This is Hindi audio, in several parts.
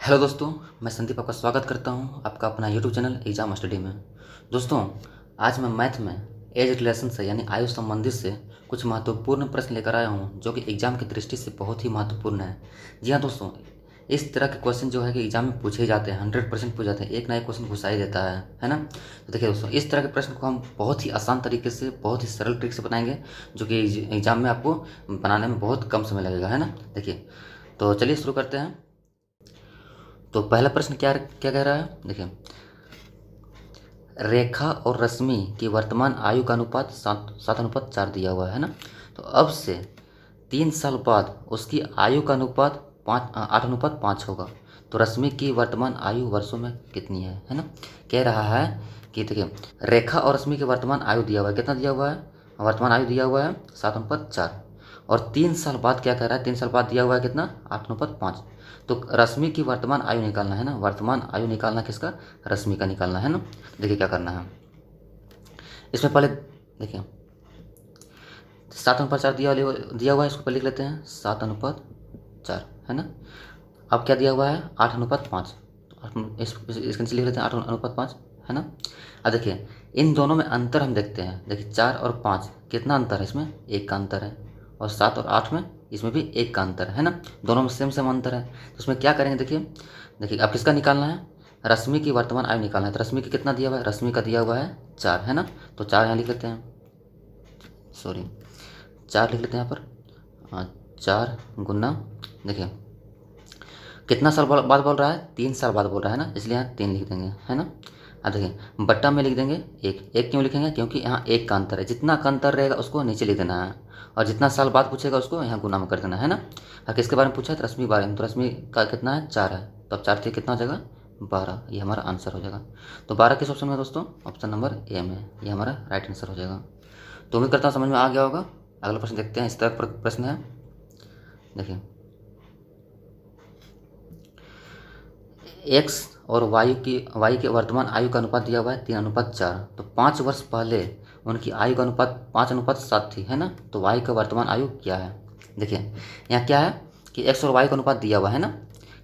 हेलो दोस्तों, मैं संदीप आपका स्वागत करता हूं आपका अपना यूट्यूब चैनल एग्जाम स्टडी में। दोस्तों, आज मैं मैथ में एज रिलेशन से यानी आयु संबंधित से कुछ महत्वपूर्ण प्रश्न लेकर आया हूं जो कि एग्जाम की दृष्टि से बहुत ही महत्वपूर्ण है। जी हाँ दोस्तों, इस तरह के क्वेश्चन जो है कि एग्जाम में पूछे जाते हैं, 100% पूछ जाते हैं, एक ना एक क्वेश्चन घुसा ही देता है ना। तो देखिए दोस्तों, इस तरह के प्रश्न को हम बहुत ही आसान तरीके से, बहुत ही सरल ट्रिक से बनाएंगे जो कि एग्जाम में आपको बनाने में बहुत कम समय लगेगा, है ना। देखिए, तो चलिए शुरू करते हैं। तो पहला प्रश्न क्या क्या कह रहा है, देखिए, रेखा और रश्मि की वर्तमान आयु का अनुपात 7:4 दिया हुआ है ना। तो अब से 3 साल बाद उसकी आयु का अनुपात 8:5 होगा। तो रश्मि की वर्तमान आयु वर्षों में कितनी है ना। कह रहा है कि देखिए, रेखा और रश्मि की वर्तमान आयु दिया हुआ है, कितना दिया हुआ है, वर्तमान आयु दिया हुआ है 7:4, और 3 साल बाद क्या कह रहा है, 3 साल बाद दिया हुआ है कितना, 8:5। तो रश्मि की वर्तमान आयु निकालना है ना, वर्तमान आयु निकालना किसका, रश्मि का निकालना है ना। देखिए क्या करना है, इसमें पहले देखिए 7:4 दिया हुआ है, इसको पहले लिख लेते हैं 7:4 है ना। अब क्या दिया हुआ है, 8:5। तो इसके नीचे लिख लेते हैं 8:5 है ना। अब देखिए इन दोनों में अंतर हम देखते हैं, देखिए 4 और 5 कितना अंतर है, इसमें 1 का अंतर है, और 7 और 8 में इसमें भी 1 का अंतर है ना। दोनों में सेम सेम अंतर है। तो इसमें क्या करेंगे, देखिए देखिए अब किसका निकालना है, रश्मि की वर्तमान आयु निकालना है। तो रश्मि की कितना दिया हुआ है, रश्मि का दिया हुआ है 4 है ना। तो 4 यहाँ लिख लेते हैं, सॉरी 4 लिख लेते हैं यहाँ पर, 4 गुना, देखिए कितना साल बाद बोल रहा है, 3 साल बाद बोल रहा है ना, इसलिए यहाँ 3 लिख देंगे है ना। अब देखिए बट्टा में लिख देंगे 1 क्यों लिखेंगे, क्योंकि यहाँ 1 का अंतर है, जितना का अंतर रहेगा उसको नीचे लिख देना है, और जितना साल बाद पूछेगा उसको यहाँ गुना में कर देना है ना। और किसके बारे में पूछा है, तो रश्मि बारे में। तो रश्मि का कितना है, 4 है, तो अब 4 से कितना हो जाएगा, 12। ये हमारा आंसर हो जाएगा। तो 12 किस ऑप्शन में दोस्तों, ऑप्शन नंबर ए में, ये हमारा राइट आंसर हो जाएगा। तो उम्मीद करता हूँ समझ में आ गया होगा। अगला प्रश्न देखते हैं, इस तरह प्रश्न है, देखिए एक्स और वाई के वर्तमान आयु का अनुपात दिया हुआ है 3:4। तो 5 वर्ष पहले उनकी आयु का अनुपात 5:7 थी है ना। तो वाई का वर्तमान आयु क्या है, देखिए यहाँ क्या है कि एक्स और वाई का अनुपात दिया हुआ है ना,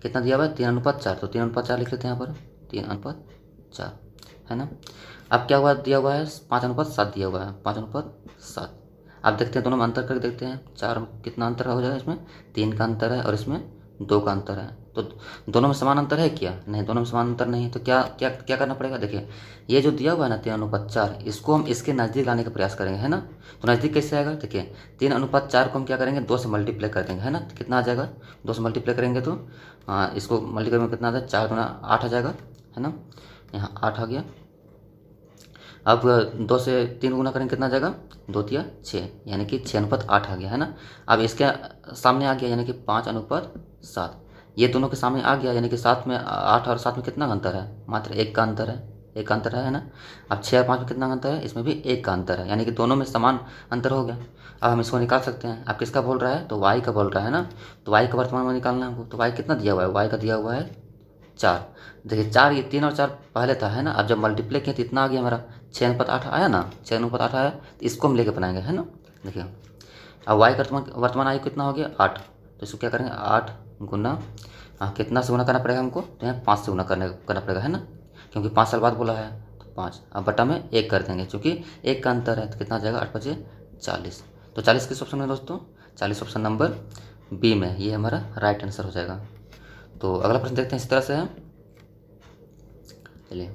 कितना दिया हुआ है, 3:4। तो 3:4 लिख लेते हैं यहाँ पर, 3:4 है ना। अब क्या हुआ, दिया हुआ है 5:7 दिया हुआ है, 5:7। अब देखते हैं दोनों में अंतर करके देखते हैं, 4 कितना अंतर हो जाएगा, इसमें 3 का अंतर है और इसमें 2 का अंतर है। तो दोनों में समान अंतर है क्या, नहीं, दोनों में समान अंतर नहीं है। तो क्या क्या क्या करना पड़ेगा, देखिए ये जो दिया हुआ है ना 3:4, इसको हम इसके नज़दीक लाने का प्रयास करेंगे है ना। तो नज़दीक कैसे आएगा, देखिए 3:4 को हम क्या करेंगे, 2 से मल्टीप्लाई कर देंगे है ना। तो कितना आ जाएगा, 2 से मल्टीप्लाई करेंगे तो इसको मल्टीप्लाई में कितना आ जाएगा, 4 गुना 8 आ जाएगा है ना। यहाँ 8 आ गया। अब 2 से 3 गुना करेंगे कितना आ जाएगा, 2 तिया 6, यानी कि 6:8 आ गया है ना। अब इसके सामने आ गया यानी कि 5:7, ये दोनों के सामने आ गया, यानी कि 7 में 8 और 7 में कितना अंतर है, मात्र 1 का अंतर है, 1 का अंतर है ना। अब 6 और 5 में कितना अंतर है, इसमें भी 1 का अंतर है, यानी कि दोनों में समान अंतर हो गया। अब हम इसको निकाल सकते हैं। अब किसका बोल रहा है, तो वाई का बोल रहा है ना। तो वाई का वर्तमान में निकालना है हमको। तो वाई कितना दिया हुआ है, वाई का दिया हुआ है 4। देखिए 4, ये 3 और 4 पहले था है ना। अब जब मल्टीप्लाई किया तो इतना आ गया हमारा, 6:8 आया ना, 6:8 आया। तो इसको हम लेके बनाएंगे है ना। देखिए अब वाई का वर्तमान आयु कितना हो गया, 8। तो इसको क्या करेंगे, 8 गुना, कितना से गुना करना पड़ेगा हमको, तो यहाँ 5 से गुना करना पड़ेगा है ना, क्योंकि 5 साल बाद बोला है। तो 5, अब बटा में 1 कर देंगे, क्योंकि 1 का अंतर है। तो कितना आ जाएगा, 8×5 = 40। तो 40 किस ऑप्शन में दोस्तों, 40 ऑप्शन नंबर बी में, ये हमारा राइट आंसर हो जाएगा। तो अगला प्रश्न देखते हैं, इस तरह से है, चलिए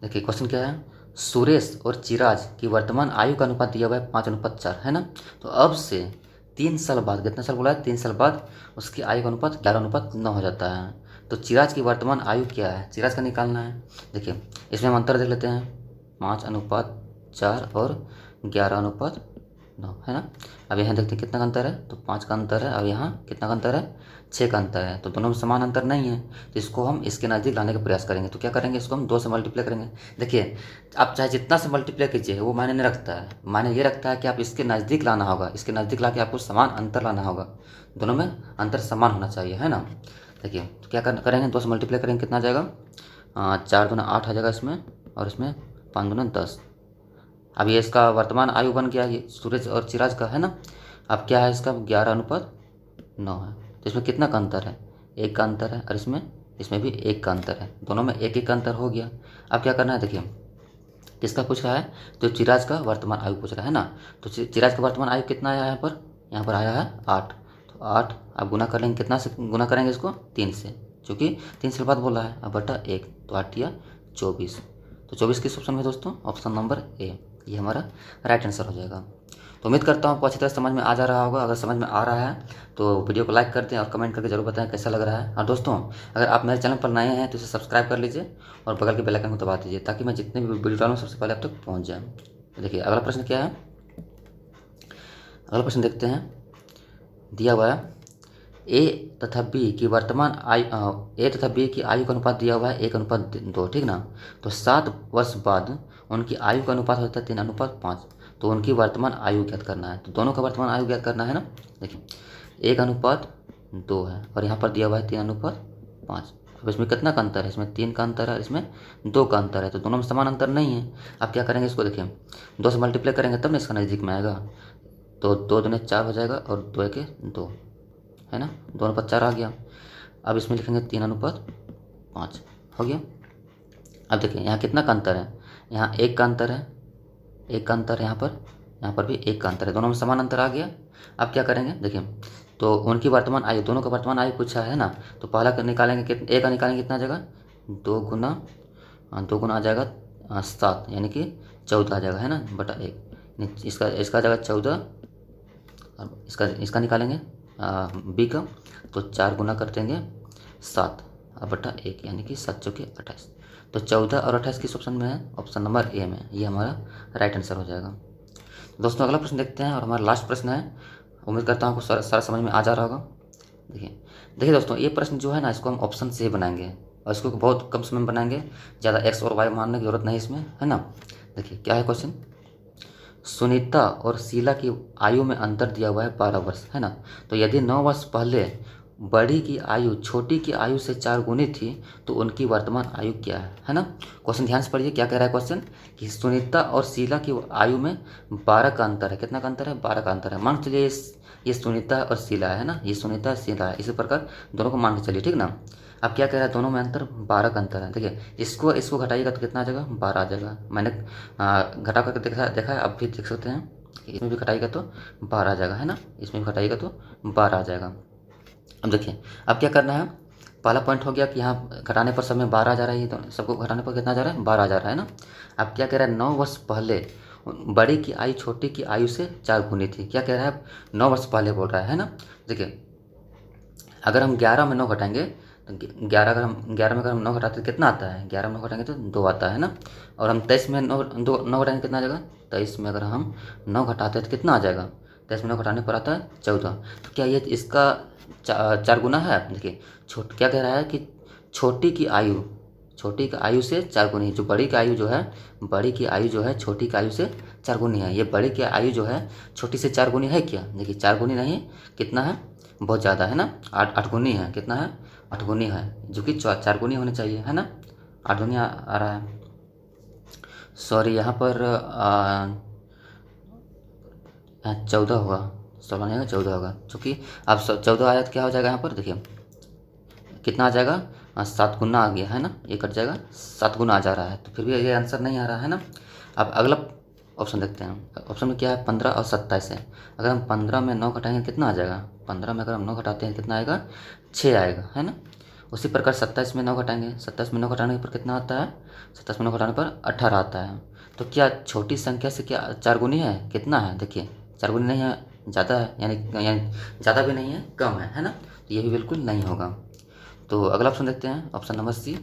देखिए क्वेश्चन क्या है, सुरेश और चिराज की वर्तमान आयु का अनुपात दिया हुआ है 5:4 है ना। तो अब से 3 साल बाद, कितना साल बोला है, 3 साल बाद उसकी आयु का अनुपात 11:9 हो जाता है। तो चिराज की वर्तमान आयु क्या है, चिराज का निकालना है। देखिए इसमें हम अंतर देख लेते हैं, 5:4 और 11:9 है ना। अब यहाँ देखते हैं कितना का अंतर है, तो 5 का अंतर है, और यहाँ कितना का अंतर है, 6 का अंतर है। तो दोनों में समान अंतर नहीं है, तो इसको हम इसके नज़दीक लाने का प्रयास करेंगे। तो क्या करेंगे, इसको हम 2 से मल्टीप्लाई करेंगे। देखिए आप चाहे जितना से मल्टीप्लाई कीजिए वो मायने नहीं रखता है, मायने ये रखता है कि आप इसके नज़दीक लाना होगा, इसके नज़दीक ला के आपको समान अंतर लाना होगा, दोनों में अंतर समान होना चाहिए है ना। देखिए तो क्या करेंगे, 2 से मल्टीप्लाई करेंगे, कितना आ जाएगा, 4 दूना 8 आ जाएगा इसमें, और इसमें 5 दूना 10। अब ये इसका वर्तमान आयु बन गया, ये सूरज और चिराज का है ना। अब क्या है, इसका 11:9 है। तो इसमें कितना का अंतर है, एक का अंतर है, और इसमें भी एक का अंतर है, दोनों में एक एक का अंतर हो गया। अब क्या करना है, देखिए किसका पूछ रहा है, तो चिराज का वर्तमान आयु पूछ रहा है ना। तो चिराज का वर्तमान आयु कितना आया यहाँ पर आया है 8। तो 8 आप गुना कर लेंगे, कितना से गुना करेंगे इसको, 3 से, क्योंकि 3 से बाद बोला है, अब बटा 1, तो 8 या 24। तो 24 किस ऑप्शन में दोस्तों, ऑप्शन नंबर ए, ये हमारा राइट आंसर हो जाएगा। तो उम्मीद करता हूँ आपको अच्छी तरह समझ में आ जा रहा होगा। अगर समझ में आ रहा है तो वीडियो को लाइक कर दें और कमेंट करके जरूर बताएं कैसा लग रहा है। और दोस्तों अगर आप मेरे चैनल पर नए हैं तो इसे सब्सक्राइब कर लीजिए और बगल के बेल आइकन को दबा दीजिए, ताकि मैं जितने भी वीडियो डालूँ सबसे पहले आप तक पहुँच जाए। तो देखिए अगला प्रश्न क्या है, अगला प्रश्न देखते हैं। दिया हुआ है ए तथा बी की आयु का अनुपात दिया हुआ है 1:2, ठीक ना। तो 7 वर्ष बाद उनकी आयु का अनुपात होता है 3:5। तो उनकी वर्तमान आयु ज्ञात करना है, तो दोनों का वर्तमान आयु ज्ञात करना है ना। देखिए 1:2 है और यहाँ पर दिया हुआ है 3:5। अब इसमें कितना का अंतर है, इसमें 3 का अंतर है, इसमें 2 का अंतर है, तो दोनों में समान अंतर नहीं है। अब क्या करेंगे इसको, देखिए 2 से मल्टीप्लाई करेंगे तब ना इसका नज़दीक में आएगा। तो 2 दूनी 4 हो जाएगा और 2 एके 2 है ना, 2:4 आ गया। अब इसमें लिखेंगे 3:5 हो गया। अब देखिए यहाँ कितना का अंतर है, यहाँ 1 का अंतर है, 1 का अंतर है यहाँ पर भी 1 का अंतर है, दोनों में समान अंतर आ गया। अब क्या करेंगे, देखिए तो उनकी वर्तमान आयु, दोनों का वर्तमान आयु पूछा है ना, तो पहला निकालेंगे, ए का निकालेंगे कितना आ जाएगा, 2 गुना आ जाएगा 7, यानी कि 14 आ जाएगा है ना, बटा 1। इसका आ जाएगा 14। अब इसका निकालेंगे बी का, तो 4 गुना कर देंगे 7 और बटा 1, यानी कि 7 चौके 28। तो 14 और 28 किस ऑप्शन में है, ऑप्शन नंबर ए में, ये हमारा राइट आंसर हो जाएगा। दोस्तों अगला प्रश्न देखते हैं और हमारा लास्ट प्रश्न है। उम्मीद करता हूँ आपको सारा समझ में आ जा रहा होगा। देखिए दोस्तों ये प्रश्न जो है ना, इसको हम ऑप्शन से बनाएंगे और इसको बहुत कम समय में बनाएंगे, ज़्यादा एक्स और वाई मानने की जरूरत नहीं इसमें, है ना। देखिए क्या है क्वेश्चन, सुनीता और शीला की आयु में अंतर दिया हुआ है 12 वर्ष, है ना। तो यदि 9 वर्ष पहले बड़ी की आयु छोटी की आयु से 4 गुनी थी तो उनकी वर्तमान आयु क्या है ना। क्वेश्चन ध्यान से पढ़िए, क्या कह रहा है क्वेश्चन, कि सुनीता और शीला की आयु में 12 का अंतर है। कितना का अंतर है, 12 का अंतर है। मान के चलिए ये सुनीता और शीला है ना, ये सुनीता और शीला है, इसी प्रकार दोनों को मान के चलिए, ठीक ना। अब क्या कह रहा है, दोनों में अंतर 12 का अंतर है। देखिए इसको घटाइएगा तो कितना आ जाएगा, 12 आ जाएगा। मैंने घटा करके देखा है, अब भी देख सकते हैं, इसमें भी घटाइएगा तो 12 आ जाएगा, है ना, इसमें भी घटाइएगा तो 12 आ जाएगा। अब देखिए अब क्या करना है, पहला पॉइंट हो गया कि यहाँ घटाने पर सब में 12 आ जा रहा है, तो सबको घटाने पर कितना आ जा रहा है, 12 आ जा रहा है ना। अब क्या कह रहा है, 9 वर्ष पहले बड़ी की आयु छोटी की आयु से 4 गुनी थी। क्या कह रहा है, 9 वर्ष पहले बोल रहा है ना। देखिए अगर हम 11 में 9 घटाएंगे तो 11 में अगर हम 9 घटाते तो कितना आता है, 11 में 9 घटाएंगे तो 2 आता है ना। और हम 23 में 9 घटाएंगे कितना आ जाएगा, 23 में अगर हम 9 घटाते हैं तो कितना आ जाएगा, 23 में 9 घटाने पर आता है 14। तो क्या ये इसका 4 गुना है। देखिए क्या कह रहा है कि छोटी की आयु से 4 गुनी, जो बड़ी की आयु जो है, बड़ी की आयु जो है छोटी की आयु से 4 गुनी है। ये बड़ी की आयु जो है छोटी से 4 गुनी है क्या, देखिए 4 गुनी नहीं, कितना है, बहुत ज़्यादा है ना, 8 गुनी है। कितना है, 8 गुनी है, जो कि 4 गुनी होने चाहिए, है ना। 8 गुनी आ रहा है, सॉरी यहाँ पर 14 होगा, 16 नहीं होगा, 14 होगा, चूँकि अब 14 आया तो क्या हो जाएगा यहाँ पर, देखिए कितना आ जाएगा, 7 गुना आ गया है ना, ये कट जाएगा, 7 गुना आ जा रहा है, तो फिर भी ये आंसर नहीं आ रहा है ना। अब अगला ऑप्शन देखते हैं, ऑप्शन में क्या है, 15 और 27 है। अगर हम 15 में 9 घटाएंगे कितना आ जाएगा, 15 में अगर हम 9 घटाते हैं कितना आएगा, 6 आएगा, है ना। उसी प्रकार 27 में 9 घटाएंगे, 27 में 9 घटाने पर कितना आता है, 27 में 9 घटाने पर 18 आता है। तो क्या छोटी संख्या से क्या 4 गुनी है, कितना है, देखिए 4 गुनी नहीं है, ज़्यादा है, यानी ज़्यादा भी नहीं है, कम है ना। तो ये भी बिल्कुल नहीं होगा। तो अगला ऑप्शन देखते हैं, ऑप्शन नंबर सी।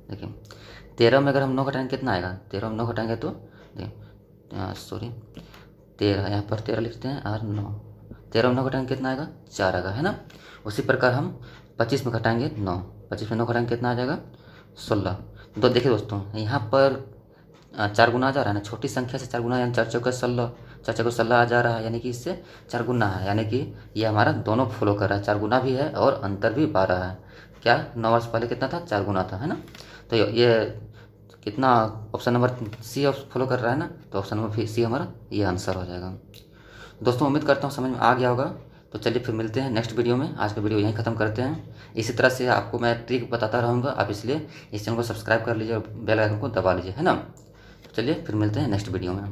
देखिए 13 में अगर हम 9 घटाएंगे कितना आएगा, 13 में 9 घटाएंगे तो देखिए सॉरी 13, यहाँ पर 13 लिखते हैं और 9, 13 में 9 घटाएंगे कितना आएगा, 4 आएगा, है ना। उसी प्रकार हम 25 में घटाएंगे 9, 25 में 9 घटाएंगे कितना आ जाएगा, 16। तो देखिए दोस्तों यहाँ पर 4 गुना आ जा रहा है ना, छोटी संख्या से 4 गुना, यानी 4 चौके 16, 4 चौके 16 आ जा रहा है, यानी कि इससे 4 गुना है, यानी कि ये हमारा दोनों फॉलो कर रहा है, 4 गुना भी है और अंतर भी 12 है। क्या 9 वर्ष पहले कितना था, 4 गुना था, है ना। तो ये कितना, ऑप्शन नंबर सी फॉलो कर रहा है ना, तो ऑप्शन नंबर सी हमारा ये आंसर हो जाएगा। दोस्तों उम्मीद करता हूँ समझ में आ गया होगा। तो चलिए फिर मिलते हैं नेक्स्ट वीडियो में। आज का वीडियो यहीं ख़त्म करते हैं। इसी तरह से आपको मैं ट्रिक बताता रहूँगा, आप इसलिए इस चैनल को सब्सक्राइब कर लीजिए और बेल आइकन को दबा लीजिए, है ना। तो चलिए फिर मिलते हैं नेक्स्ट वीडियो में।